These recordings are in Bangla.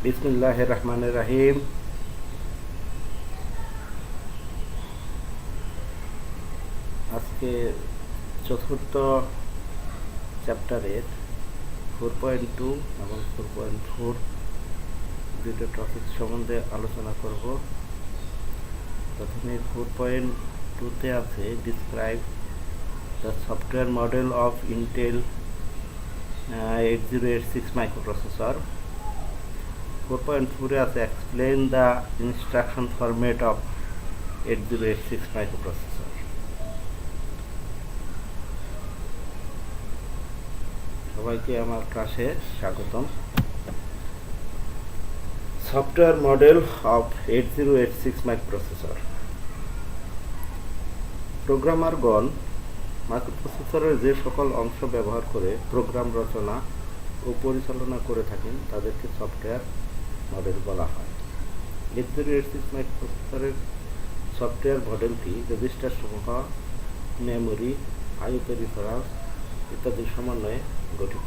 বিসমিল্লাহির রহমানির রহিম। আজকে চতুর্থ চ্যাপ্টারের 4.2 এবং 4.4 দুটো টপিক সম্বন্ধে আলোচনা করব। প্রথমে 4.2তে আছে describe the software model of Intel 8086 microprocessor. 4.4 আছে explain the instruction format of 8086 microprocessor. সবাইকে আমার ক্লাসে স্বাগতম। Software model of 8086 microprocessor. প্রোগ্রামারগণ মাইক্রোপ্রসেসরের যে সকল অংশ ব্যবহার করে প্রোগ্রাম রচনা ও পরিচালনা করে থাকেন তাদেরকে সফটওয়্যার মডেল বলা হয়। 8086 মাইক্রোপ্রসেসরের সফটওয়্যার মডেলটি রেজিস্টার সমূহ, মেমোরি, আইও পেরিফেরালস ইত্যাদির সমন্বয়ে গঠিত।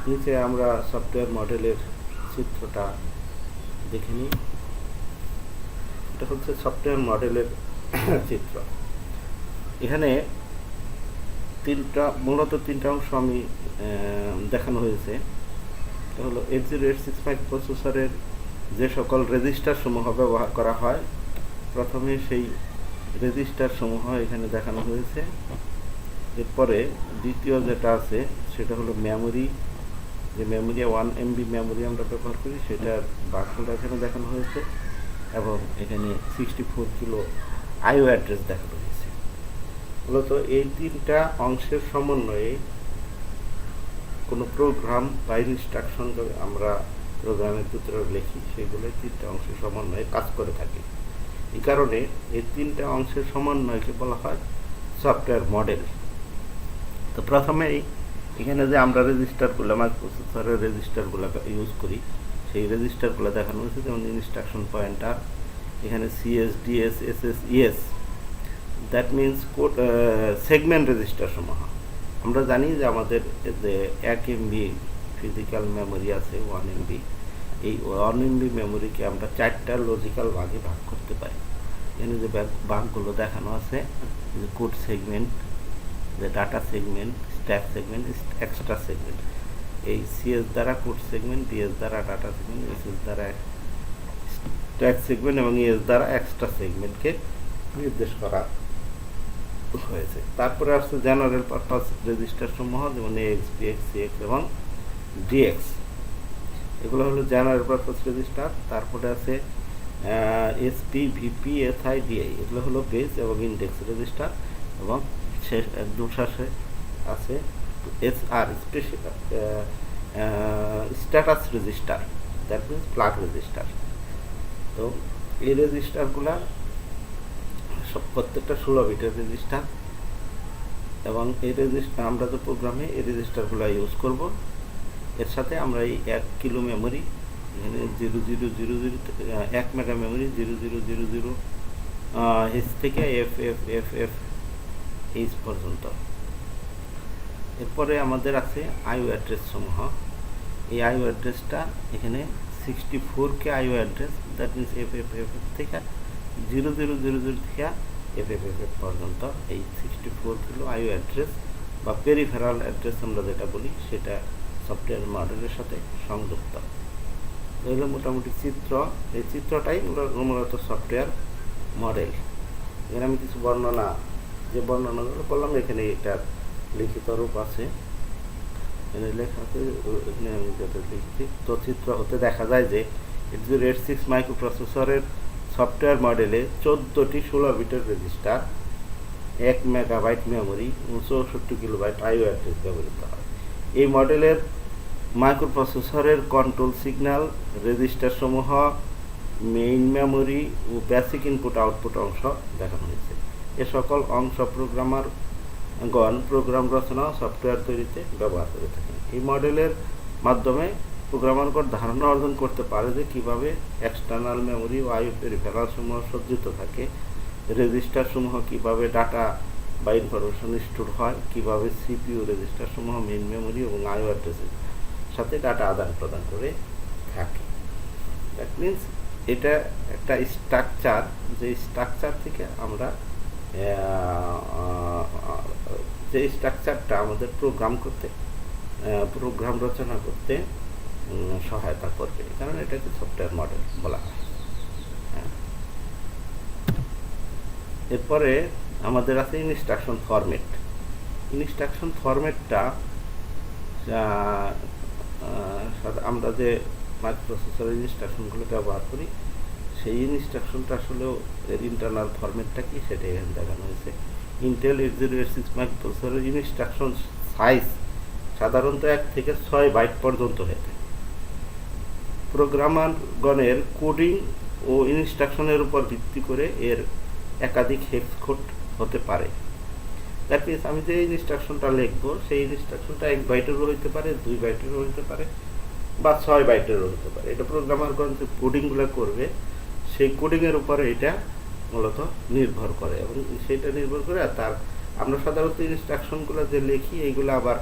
নিচে আমরা সফটওয়্যার মডেলের চিত্রটা দেখে নিই। এটা হচ্ছে সফটওয়্যার মডেলের চিত্র। এখানে মূলত তিনটা অংশ আমি দেখানো হয়েছে। এটা হলো 8086 মাইক্রোপ্রসেসরের যে সকল রেজিস্টার সমূহ ব্যবহার করা হয়, প্রথমে সেই রেজিস্টার সমূহ এখানে দেখানো হয়েছে। এরপরে দ্বিতীয় যেটা আছে সেটা হলো মেমোরি, যে মেমোরি 1 MB মেমোরি আমরা ব্যবহার করি সেটার বাক্সটা এখানে দেখানো হয়েছে, এবং এখানে 64 কিলো আইও অ্যাড্রেস দেখানো হয়েছে। মূলত এই তিনটা অংশের সমন্বয়ে কোনো প্রোগ্রাম বা ইনস্ট্রাকশন আমরা প্রোগ্রামের ভিতরে লিখি, সেগুলো তিনটা অংশের সমন্বয়ে কাজ করে থাকে। এই কারণে এই তিনটা অংশের সমন্বয়কে বলা হয় সফটওয়্যার মডেল। তো প্রথমেই এখানে যে আমরা রেজিস্টারগুলো মাইক্রোপ্রসেসরের রেজিস্টারগুলো ইউজ করি সেই রেজিস্টারগুলো দেখানো হয়েছে, যেমন ইনস্ট্রাকশন পয়েন্টার, এখানে CS, DS, SS, ES, that means segment register সমূহ। আমরা জানি যে আমাদের যে 1 MB ফিজিক্যাল মেমোরি আছে, 1 MB, এই 1 MB মেমোরিকে আমরা 4টা লজিক্যাল ভাগে ভাগ করতে পারি। এখানে যে ভাগগুলো দেখানো আছে, যে কোড সেগমেন্ট, যে data segment, stack segment, extra segment. এই CS দ্বারা কোড সেগমেন্ট, DS দ্বারা ডাটা সেগমেন্ট, SS দ্বারা স্ট্যাক সেগমেন্ট এবং ES দ্বারা এক্সট্রা সেগমেন্টকে নির্দেশ করা হয়েছে। তারপরে আসছে জেনারেল পারপাস রেজিস্টার সমূহ, যেমন AX, BX, CX এবং DX। এগুলো হলো জেনারেল পারপাস রেজিস্টার। তারপরে আছে SP, VP, SI, DI, এগুলো হলো বেস এবং ইন্ডেক্স রেজিস্টার। এবং শেষ দুশাসে আছে SR, status register, that means flag register. তো এই রেজিস্টারগুলা প্রত্যেকটা 16 বিটের রেজিস্টার, এবং এই রেজিস্টার আমরা যে প্রোগ্রামে এই রেজিস্টারগুলো ইউজ করব। এর সাথে আমরা এই 1 কিলো মেমোরি, এখানে 0000 1 মেগা মেমোরি 0000 H থেকে FFFF H পর্যন্ত। এরপরে আমাদের আছে আইও অ্যাড্রেস সমূহ। এই আইও অ্যাড্রেসটা এখানে 64K IO address, that means FFFF থেকে 0000 থেকে FFFF পর্যন্ত এই 64 কিলো আইও অ্যাড্রেস বা পেরিফেরাল অ্যাড্রেস আমরা যেটা বলি, সেটা সফটওয়্যার মডেলের সাথে সংযুক্ত। এগুলো মোটামুটি চিত্র। এই চিত্রটাই মূলত সফটওয়্যার মডেল। এখানে আমি কিছু বর্ণনাগুলো বললাম, এখানে এটার লিখিত রূপ আছে, এখানে লেখা আছে, এখানে আমি যেটা লিখছি। তো চিত্র হতে দেখা যায় যে 8086 মাইক্রোপ্রসেসরের সফটওয়্যার মডেলে 14টি 16 বিটের রেজিস্টার, 1 মেগাবাইট মেমোরি এবং 64 কিলোবাইট আইও অ্যাড্রেস ব্যবহৃত হয়। এই মডেলের মাইক্রোপ্রসেসরের কন্ট্রোল সিগন্যাল রেজিস্টার সমূহ, মেইন মেমোরি ও বেসিক ইনপুট আউটপুট অংশ দেখানো হয়েছে। এ সকল অংশ প্রোগ্রামারগণ প্রোগ্রাম রচনা ও সফটওয়্যার তৈরিতে ব্যবহার করে থাকেন। এই মডেলের মাধ্যমে প্রোগ্রামারগণ ধারণা অর্জন করতে পারে যে কীভাবে এক্সটার্নাল মেমোরি ও আইও পেরিফেরাল সমূহ সজ্জিত থাকে, রেজিস্টার সমূহ কীভাবে ডাটা বা ইনফরমেশন স্টোর হয়, কীভাবে CPU রেজিস্টার সমূহ মেইন মেমোরি এবং আইও অ্যাড্রেসে সাথে ডাটা আদান প্রদান করে থাকে। দ্যাট মিনস এটা একটা স্ট্রাকচার, যে স্ট্রাকচার থেকে আমরা যে স্ট্রাকচারটা আমাদের প্রোগ্রাম রচনা করতে সহায়তা করবে, কারণ এটাকে সফটওয়্যার মডেল বলা হয়। এরপরে আমাদের আছে ইনস্ট্রাকশন ফরম্যাট। ইনস্ট্রাকশন ফরম্যাটটা আমরা যে মাইক্রোপ্রসেসরের ইনস্ট্রাকশনগুলো ব্যবহার করি, সেই ইনস্ট্রাকশনটা আসলেও এর ইন্টারনাল ফরম্যাটটা কি সেটা এখানে দেখানো হয়েছে। ইন্টেল 8086 মাইক্রোপ্রসেসরের ইনস্ট্রাকশন সাইজ সাধারণত 1 থেকে 6 বাইট পর্যন্ত হয়ে থাকে। প্রোগ্রামারগণের কোডিং ও ইনস্ট্রাকশনের উপর ভিত্তি করে এর একাধিক হেক্স কোড হতে পারে। দ্যাট মিনস আমি যে ইনস্ট্রাকশনটা লিখবো সেই ইনস্ট্রাকশনটা 1 বাইটেরও হতে পারে, 2 বাইটেরও হতে পারে, বা 6 বাইটেরও হতে পারে। এটা প্রোগ্রামারগণ যে কোডিংগুলো করবে সেই কোডিংয়ের উপরে এটা মূলত নির্ভর করে, এবং সেটা নির্ভর করে তার আমরা সাধারণত ইনস্ট্রাকশনগুলো যে লিখি এইগুলো আবার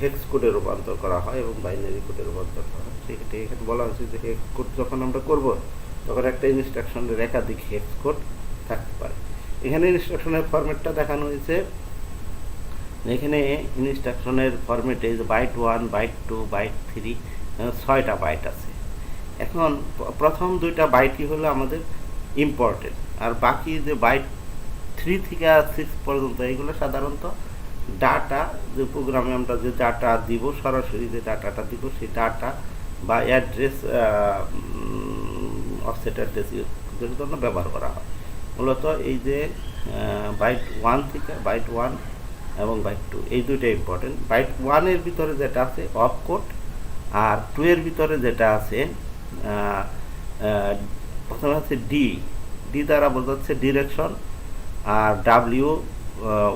হেক্স কোডে রূপান্তর করা হয় এবং বাইনারি কোডে রূপান্তর করা হয়। সেক্ষেত্রে এখানে বলা হচ্ছে যে হেক্স কোড যখন আমরা করব তখন একটা ইনস্ট্রাকশনের একাধিক হেক্স কোড থাকতে পারে। এখানে ইনস্ট্রাকশনের ফরম্যাটটা দেখানো হয়েছে। এখানে ইনস্ট্রাকশনের ফরম্যাটে বাইট 1, বাইট 2, বাইট 3, 6টা বাইট আছে। এখন প্রথম 2টা বাইটই হলো আমাদের ইম্পর্টেন্ট, আর বাকি যে বাইট 3 থেকে 6 পর্যন্ত এইগুলো সাধারণত ডাটা, যে প্রোগ্রামে আমরা যে ডাটা দিব, সরাসরি যে ডাটাটা দিব সেই ডাটা বা অ্যাড্রেস, অফসেট অ্যাড্রেসের জন্য ব্যবহার করা হয়। মূলত এই যে বাইট 1 থেকে বাইট 1 এবং বাইট 2 এই দুইটা ইম্পর্টেন্ট। বাইট 1 এর ভিতরে যেটা আছে অফ কোড, আর 2 এর ভিতরে যেটা আছে প্রথমে আছে ডি দ্বারা বোঝাচ্ছে ডিরেকশন, আর ডাব্লিউ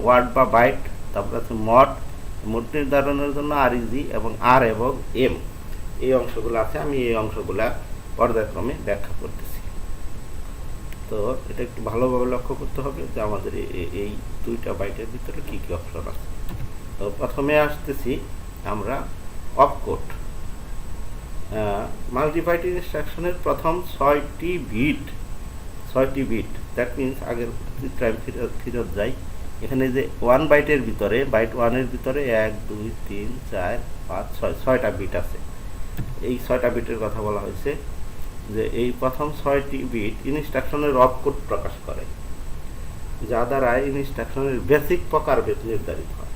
ওয়ার্ড বা বাইট, তারপর আছে মোড নির্ধারণের জন্য আরইজি, এবং আর এবং এম এই অংশগুলো আছে। আমি এই অংশগুলা পর্যায়ক্রমে ব্যাখ্যা করতেছি। তো এটা একটু ভালোভাবে লক্ষ্য করতে হবে যে আমাদের এই 2টা বাইটের ভিতরে কি কি অপশন আছে। তো প্রথমে আসতেছি আমরা অপকোড। মাল্টিবাইট ইনস্ট্রাকশনের প্রথম 6টি বিট, দ্যাট মিনস আগের টাইম ফিরত যাই। এখানে যে 1 বাইটের ভিতরে, বাইট 1 এর ভিতরে 1, 2, 3, 4, 5, 6টা বিট আছে। এই 6টা বিটের কথা বলা হয়েছে, যে এই প্রথম 6টি বিট ইনস্ট্রাকশনের অপকোড প্রকাশ করে, যা দ্বারা ইনস্ট্রাকশনের বেসিক প্রকারভেদ নির্ধারিত হয়।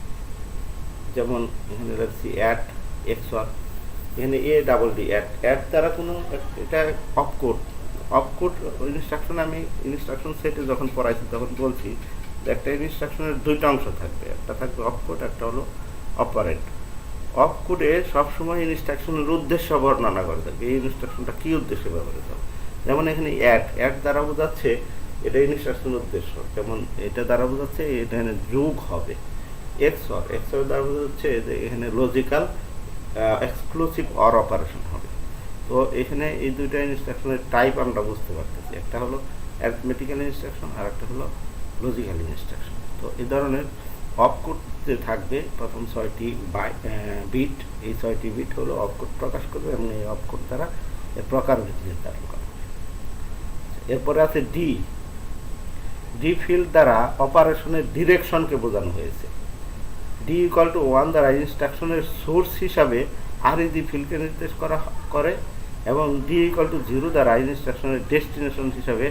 যেমন এখানে লিখছি অ্যাড, এক্সঅর, এখানে এ ডাবল ডি, অ্যাড দ্বারা কোনো এটা অপকোড ইনস্ট্রাকশন। আমি ইনস্ট্রাকশন সেটে যখন পড়াইছি তখন বলছি যে একটা ইনস্ট্রাকশনের 2টা অংশ থাকবে, একটা থাকবে অপকোড, একটা হলো অপারেন্ট। অপকোডে সবসময় ইনস্ট্রাকশনের উদ্দেশ্য বর্ণনা করে থাকবে, এই ইনস্ট্রাকশনটা কী উদ্দেশ্যে ব্যবহৃত হবে। যেমন এখানে অ্যাড দ্বারা বোঝাচ্ছে এটা ইনস্ট্রাকশনের উদ্দেশ্য, যেমন এটা দ্বারা বোঝাচ্ছে এটা এখানে যোগ হবে। এক্সঅর দ্বারা বোঝাচ্ছে যে এখানে লজিক্যাল এক্সক্লুসিভ অর অপারেশন হবে। তো এখানে এই 2টা ইনস্ট্রাকশনের টাইপ আমরা বুঝতে পারতেছি, একটা হলো অ্যারিথমেটিক্যাল ইনস্ট্রাকশন আর একটা হলো লজিক্যাল ইনস্ট্রাকশন। তো এই ধরনের অপকোড যে থাকবে প্রথম 6টি বিট, এই 6টি বিট হলো অপকোড প্রকাশ করবে, এবং এই অপকোড দ্বারা এর প্রকারভেদ নির্ধারণ করা হবে। এরপরে আছে ডি ফিল্ড দ্বারা অপারেশনের ডিরেকশনকে বোঝানো হয়েছে। ডি ইকুয়াল টু 1 দ্বারা ইনস্ট্রাকশনের সোর্স হিসাবে আরইজি ফিল্ডকে নির্দেশ করে, এবং ডি ইকুয়াল টু 0 দ্বারা ইনস্ট্রাকশনের ডেস্টিনেশন হিসাবে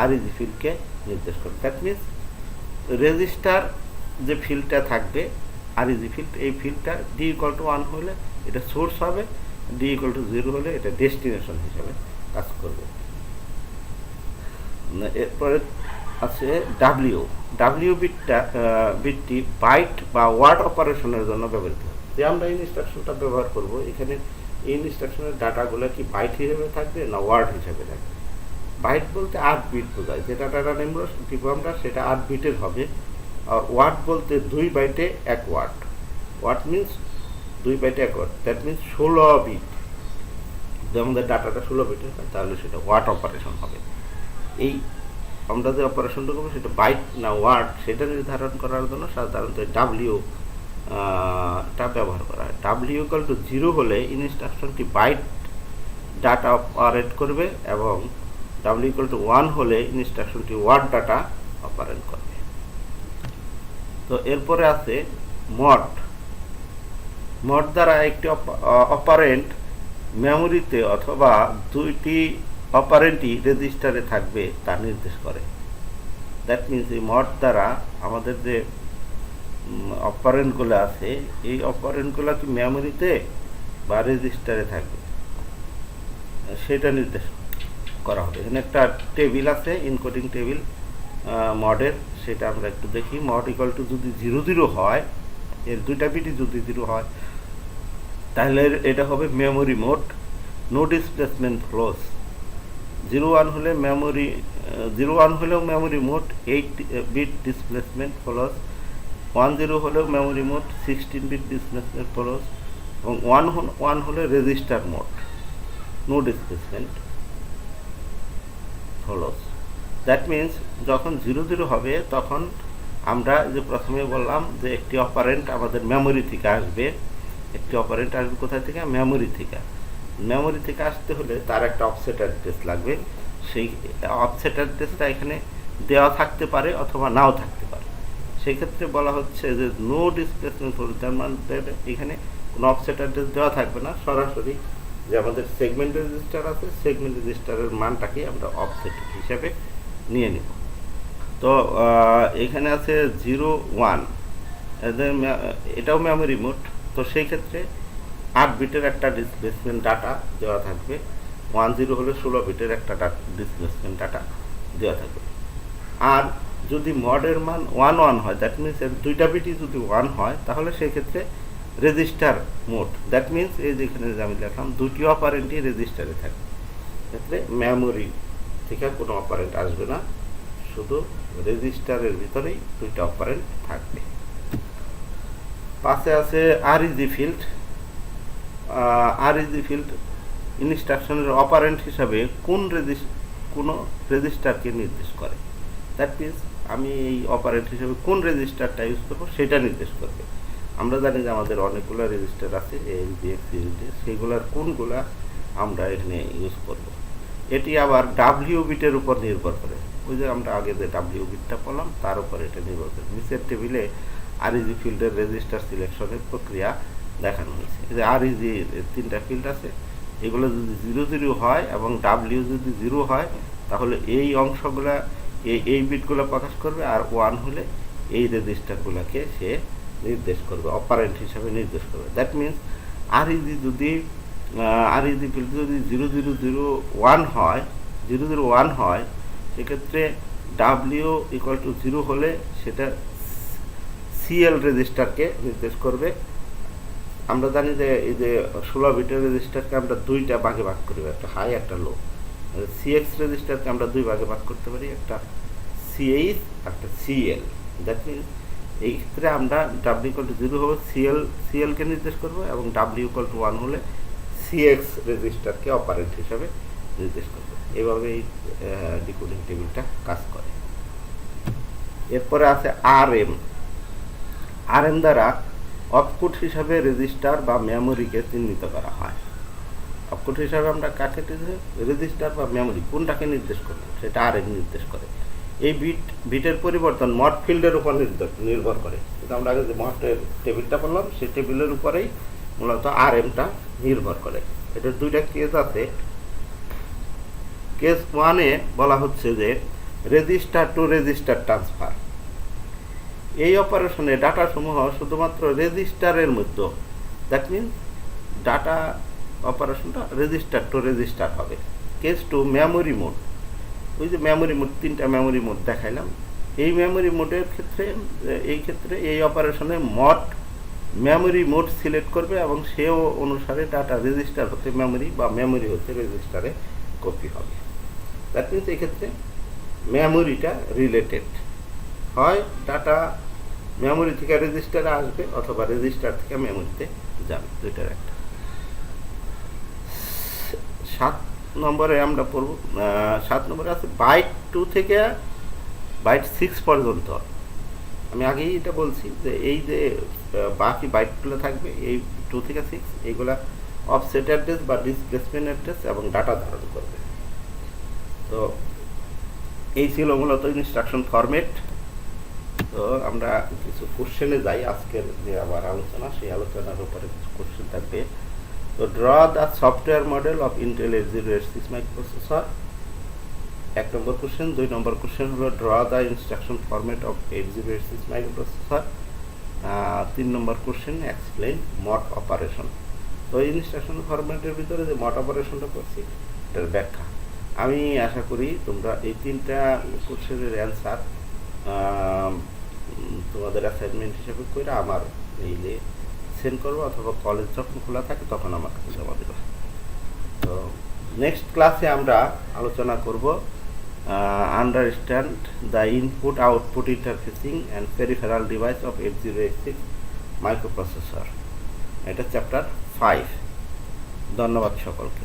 আরইজি ফিল্ডকে নির্দেশ করে। দ্যাট মিনস রেজিস্টার যে ফিল্ডটা থাকবে আরইজি ফিল্ড, এই ফিল্ডটা ডি ইকুয়াল টু 1 হলে এটা সোর্স হবে, ডি ইকুয়াল টু 0 হলে এটা ডেস্টিনেশন হিসাবে কাজ করবে। এরপরে আছে ডাব্লিউ বিটটি বাইট বা ওয়ার্ড অপারেশনের জন্য ব্যবহৃত হয়। যে আমরা ইনস্ট্রাকশনটা ব্যবহার করব, এখানে এই ইনস্ট্রাকশনের ডাটাগুলো কি বাইট হিসেবে থাকবে না ওয়ার্ড হিসেবে থাকবে। বাইট বলতে 8 বিট বোঝায়, যেটা ডাটা দিব আমরা সেটা 8 বিটের হবে। আর ওয়ার্ড বলতে 2 বাইটে 1 ওয়ার্ড মিনস 2 বাইটে 1 ওয়ার্ড, দ্যাট মিনস 16 বিট। যদি আমাদের ডাটাটা 16 বিটের হয় তাহলে সেটা ওয়ার্ড অপারেশন হবে। এই আমরা যে অপারেশনটা করবো সেটা বাইট না ওয়ার্ড সেটা নির্ধারণ করার জন্য সাধারণত টা ব্যবহার করা হয়। ডাব্লিউ ইকুয়াল টু 0 হলে ইনস্ট্রাকশনটি বাইট ডাটা অপারেট করবে এবং ডাব্লিউ ইকুয়াল টু 1 হলে ইনস্ট্রাকশনটি ওয়ার্ড ডাটা অপারেট করবে। তো এরপরে আছে মড। মড দ্বারা একটি অপারেন্ট মেমোরিতে অথবা দুইটি অপারেন্টই রেজিস্টারে থাকবে তা নির্দেশ করে। দ্যাট মিনস এই মড দ্বারা আমাদের যে অপারেন্টগুলো আছে এই অপারেন্টগুলো কি মেমোরিতে বা রেজিস্টারে থাকবে সেটা নির্দেশ করা হবে। এখানে একটা টেবিল আছে, ইনকোডিং টেবিল মডের, সেটা আমরা একটু দেখি। মড ইকুয়াল টু যদি 0 হয়, এর দুইটা বিটই যদি 0 হয় তাহলে এটা হবে memory mode, no displacement flows. 01 হলে মেমোরি 01 হলেও memory mode 8 bit displacement flows, 10 হলেও memory mode 16 bit displacement flows, এবং 1 হলে register mode, no displacement flows. That means যখন 00 হবে তখন আমরা যে প্রথমে বললাম যে একটি অপারেন্ট আমাদের মেমোরি থেকে আসবে। একটি অপারেন্ট আসবে কোথায় থেকে? মেমোরি থেকে। মেমোরি থেকে আসতে হলে তার একটা অফসেট অ্যাড্রেস লাগবে। সেই অফসেট অ্যাড্রেসটা এখানে দেওয়া থাকতে পারে অথবা নাও থাকতে পারে। সেই ক্ষেত্রে বলা হচ্ছে যে নো ডিসপ্লেসমেন্ট ফ্লোস, তার মানে এখানে কোনো অফসেট অ্যাড্রেস দেওয়া থাকবে না, সরাসরি যে আমাদের সেগমেন্ট রেজিস্টার আছে সেগমেন্ট রেজিস্টারের মানটাকে আমরা অফসেট হিসাবে নিয়ে নিব। তো এখানে আছে 01, এটাও মেমোরি মোড। তো সেই ক্ষেত্রে 8 বিটের একটা ডিসপ্লেসমেন্ট ডাটা দেওয়া থাকবে, 10 হলে 16 বিটের একটা ডিসপ্লেসমেন্ট ডাটা দেওয়া থাকবে। আর যদি মডের মান 11 হয়, দ্যাট মিনস এর দুইটা বিটই যদি 1 হয় তাহলে সেই ক্ষেত্রে রেজিস্টার মোড। দ্যাট মিনস এই যেখানে আমি লিখলাম দুটি অপারেন্টই রেজিস্টারে থাকবে, ক্ষেত্রে মেমোরি থেকে কোনো অপারেন্ট আসবে না, শুধু রেজিস্টারের ভিতরেই দুইটা অপারেন্ট থাকবে। পাশে আছে আরইজি ফিল্ড। আরইজি ফিল্ড ইনস্ট্রাকশনের অপারেন্ট হিসাবে কোনো রেজিস্টারকে নির্দেশ করে। দ্যাট মিনস আমি এই অপারেন্ট হিসেবে কোন রেজিস্টারটা ইউজ করবো সেটা নির্দেশ করবে। আমরা জানি যে আমাদের অনেকগুলো রেজিস্টার আছে, এলজিএক্স, সেইগুলোর কোনগুলা আমরা এখানে ইউজ করব। এটি আবার ডাব্লিউ বিটের উপর নির্ভর করে। ওই যে আমরা আগে যে ডাব্লিউ বিটটা পড়লাম তার উপর এটা নির্ভর করে। নিচের টেবিলে আরইজি ফিল্ডের রেজিস্টার সিলেকশনের প্রক্রিয়া দেখানো হয়েছে। এই যে আরইজি 3টা ফিল্ড আছে, এগুলো যদি 00 হয় এবং ডাব্লিউ যদি 0 হয় তাহলে এই অংশগুলা এই বিটগুলো প্রকাশ করবে, আর 1 হলে এই রেজিস্টারগুলোকে সে নির্দেশ করবে, অপারেন্ট হিসাবে নির্দেশ করবে। দ্যাট মিনস আরইজি ফিল্ড যদি 001 হয় সেক্ষেত্রে ডাব্লিউ ইকুয়াল টু 0 হলে সেটা সিএল রেজিস্টারকে নির্দেশ করবে। আমরা জানি যে এই যে 16 বিটের রেজিস্টারকে আমরা দুইটা ভাগে ভাগ করি, একটা হাই একটা লো। সিএক্স রেজিস্টারকে আমরা দুই ভাগে ভাগ করতে পারি, একটা সিএইচ একটা সিএল। দ্যাট মিনস এই ক্ষেত্রে আমরা ডাব্লিউ ইকুয়াল টু 0 হবে সিএলকে নির্দেশ করব এবং ডাব্লিউ ইকুয়াল টু 1 হলে সিএক্স রেজিস্টারকে অপারেন্ট হিসাবে নির্দেশ করব। এভাবে এই ডিকোডিং টেবিলটা কাজ করে। এরপরে আছে আরএম দ্বারা অপকোড হিসাবে রেজিস্টার বা মেমোরিকে চিহ্নিত করা হয়। অপকোড হিসাবে আমরা কাকে রেজিস্টার বা মেমোরি কোনটাকে নির্দেশ করব সেটা আরএম নির্দেশ করে। এই বিটের পরিবর্তন মড ফিল্ডের উপর নির্ভর করে। কিন্তু আমরা আগে যে মডের টেবিলটা বললাম সেই টেবিলের উপরেই মূলত আরএমটা নির্ভর করে। এটার দুইটা কেস আছে। কেস 1-এ বলা হচ্ছে যে রেজিস্টার টু রেজিস্টার ট্রান্সফার। এই অপারেশনে ডাটা সমূহ শুধুমাত্র রেজিস্টারের মধ্যে, দ্যাট মিনস ডাটা অপারেশনটা রেজিস্টার টু রেজিস্টার হবে। Case 2 memory mode. ওই যে মেমোরি মোড, 3টা মেমোরি মোড দেখাইলাম। এই মেমোরি মোডের ক্ষেত্রে এই অপারেশনে মেমোরি মোড সিলেক্ট করবে এবং সেও অনুসারে ডাটা রেজিস্টার হতে মেমোরি বা মেমোরি হতে রেজিস্টারে কপি হবে। দ্যাট মিনস এই ক্ষেত্রে মেমোরিটা রিলেটেড হয়, ডাটা মেমোরি থেকে রেজিস্টারে আসবে অথবা রেজিস্টার থেকে মেমোরিতে যাবে, দুইটার একটা। 7 নম্বরে আমরা পড়ব। 7 নম্বরে আছে বাইট 2 থেকে বাইট 6 পর্যন্ত আমি আগেই এটা বলছি যে এই যে বাকি বাইটগুলো থাকবে এই 2 থেকে 6 এইগুলা অফসেট অ্যাড্রেস বা ডিসপ্লেসমেন্ট অ্যাড্রেস এবং ডাটা ধারণ করবে। তো এই ছিল মূলত ইনস্ট্রাকশন ফরম্যাট। তো আমরা কিছু কোশ্চেনে যাই, আজকের যে আমার আলোচনা সেই আলোচনার উপরে কিছু কোশ্চেন থাকবে। তো draw the software model of Intel 8086 microprocessor, 1 number question. 2 number question হলো draw the instruction format of 8086 microprocessor. 3 number question explain mod operation. তো এই ইনস্ট্রাকশন ফরম্যাটের ভিতরে যে মড অপারেশনটা করছি এটার ব্যাখ্যা। আমি আশা করি তোমরা এই 3টা কোশ্চেনের অ্যান্সার তোমাদের অ্যাসাইনমেন্ট হিসেবে করে আমার মেইলে সেন্ড করবো, অথবা কলেজ যখন খোলা থাকে তখন আমার কাছে জমা দেবো। তো নেক্সট ক্লাসে আমরা আলোচনা করব understand the input output interfacing and peripheral device of 8086 microprocessor. এটা চ্যাপ্টার 5। ধন্যবাদ সকলকে।